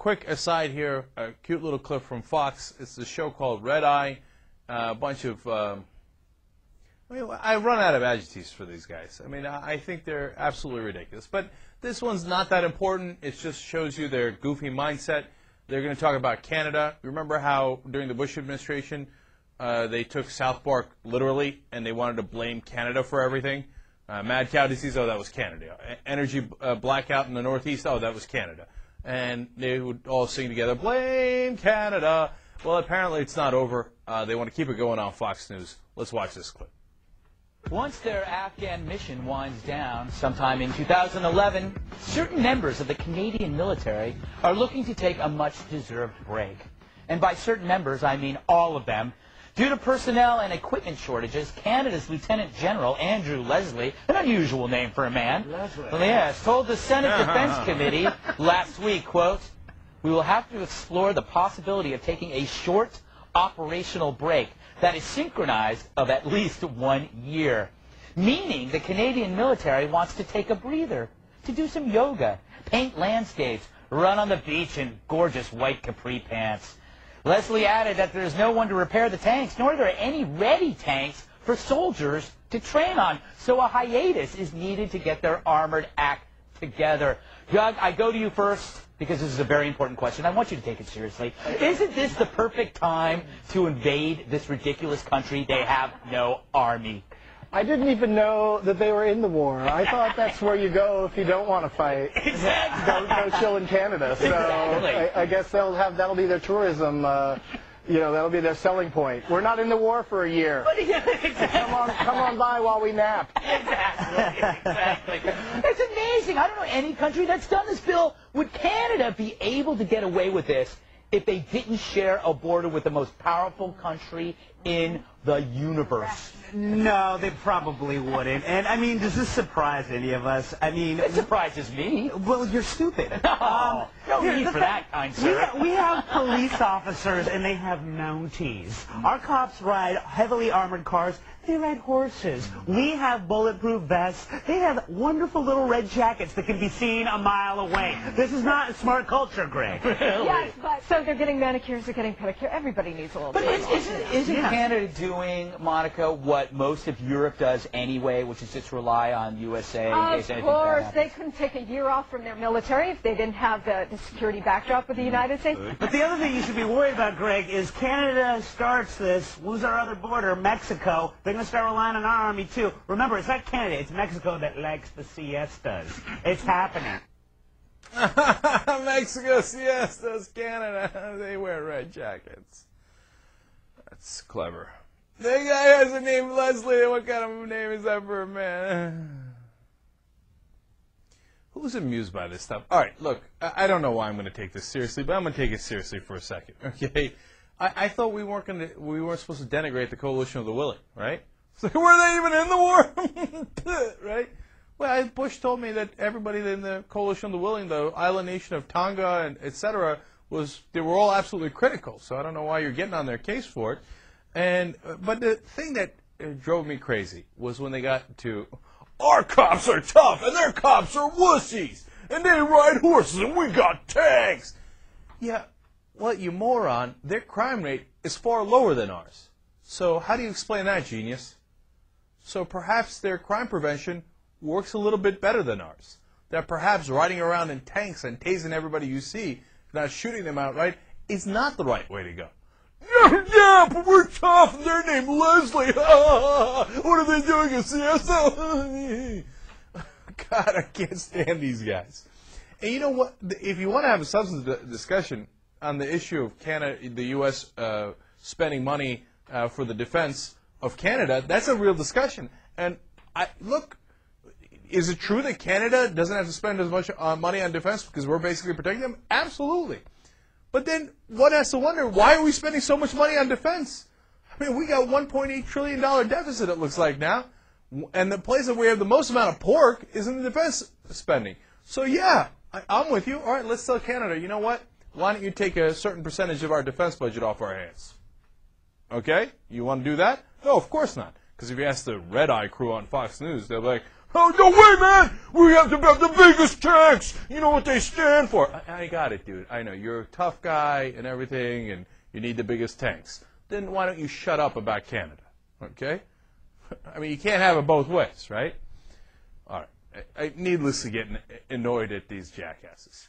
quick aside here, a cute little clip from Fox. It's a show called Red Eye. A bunch of, I run out of adjectives for these guys. I mean, I think they're absolutely ridiculous. But this one's not that important. It just shows you their goofy mindset. They're going to talk about Canada. Remember how during the Bush administration, they took South Park literally, and they wanted to blame Canada for everything? Mad cow disease, oh, that was Canada. Energy blackout in the Northeast, oh, that was Canada. And they would all sing together, blame Canada. Well, apparently it's not over. They want to keep it going on Fox News. Let's watch this clip. Once their Afghan mission winds down sometime in 2011, certain members of the Canadian military are looking to take a much-deserved break. And by certain members, I mean all of them. Due to personnel and equipment shortages, Canada's Lieutenant General Andrew Leslie, an unusual name for a man, yes, told the Senate Defense Committee last week, quote, "We will have to explore the possibility of taking a short operational break that is synchronized of at least 1 year." Meaning the Canadian military wants to take a breather, to do some yoga, paint landscapes, run on the beach in gorgeous white capri pants. Leslie added that there is no one to repair the tanks, nor are there any ready tanks for soldiers to train on. So a hiatus is needed to get their armored act together. Doug, I go to you first because this is a very important question. I want you to take it seriously. Isn't this the perfect time to invade this ridiculous country? They have no army. I didn't even know that they were in the war. I thought that's where you go if you don't want to fight. Exactly. Go chill in Canada. So exactly. I guess that'll be their tourism. That'll be their selling point. We're not in the war for a year. Exactly. Come on by while we nap. Exactly. It's amazing. I don't know any country that's done this, Bill. Would Canada be able to get away with this if they didn't share a border with the most powerful country in the universe? No, they probably wouldn't. And, I mean, does this surprise any of us? I mean... It surprises me. Well, you're stupid. No need for that, kind sir. We have police officers, and they have Mounties. Our cops ride heavily armored cars. They ride horses. We have bulletproof vests. They have wonderful little red jackets that can be seen a mile away. This is not smart culture, Greg. Really? Yes, but so they're getting manicures, they're getting pedicures. Everybody needs a little But bit. isn't Canada doing, Monica, what most of Europe does anyway, which is just rely on USA in case anything bad Of course, happens? they couldn't take a year off from their military if they didn't have the security backdrop of the United States. But the other thing you should be worried about, Greg, is Canada starts this. Who's our other border? Mexico. They're going to start relying on our army, too. Remember, it's not Canada. It's Mexico that likes the siestas. It's happening. Mexico siestas, Canada. They wear red jackets. That's clever. That guy has a name, Leslie. What kind of name is that for a man? Who's amused by this stuff? All right, look, I don't know why I'm going to take this seriously, but I'm going to take it seriously for a second, okay? I thought we weren't supposed to denigrate the Coalition of the Willing, right? So were they even in the war? Right? Well, Bush told me that everybody in the Coalition of the Willing, the island nation of Tonga and et cetera, they were all absolutely critical. So I don't know why you're getting on their case for it. But the thing that drove me crazy was when they got to, our cops are tough and their cops are wussies and they ride horses and we got tanks. Yeah, well, you moron, their crime rate is far lower than ours. So how do you explain that, genius? So perhaps their crime prevention works a little bit better than ours. That perhaps riding around in tanks and tasing everybody you see, not shooting them outright, is not the right way to go. Yeah, but we're tough and they're named Leslie. What are they doing, a siesta? God, I can't stand these guys. And you know what? If you want to have a substantive discussion on the issue of Canada, the U.S. Spending money for the defense of Canada, that's a real discussion. And look, is it true that Canada doesn't have to spend as much money on defense because we're basically protecting them? Absolutely. But then one has to wonder, why are we spending so much money on defense? I mean, we got $1.8 trillion deficit, it looks like now. And the place that we have the most amount of pork is in the defense spending. So, yeah, I'm with you. All right, let's tell Canada, you know what? Why don't you take a certain percentage of our defense budget off our hands? Okay? You want to do that? No, of course not. Because if you ask the Red Eye crew on Fox News, they'll be like, Oh, no way, man! We have to have the biggest tanks! You know what they stand for. I got it, dude. I know. You're a tough guy and everything, and you need the biggest tanks. Then why don't you shut up about Canada, okay? I mean, you can't have it both ways, right? All right. I needless to get annoyed at these jackasses.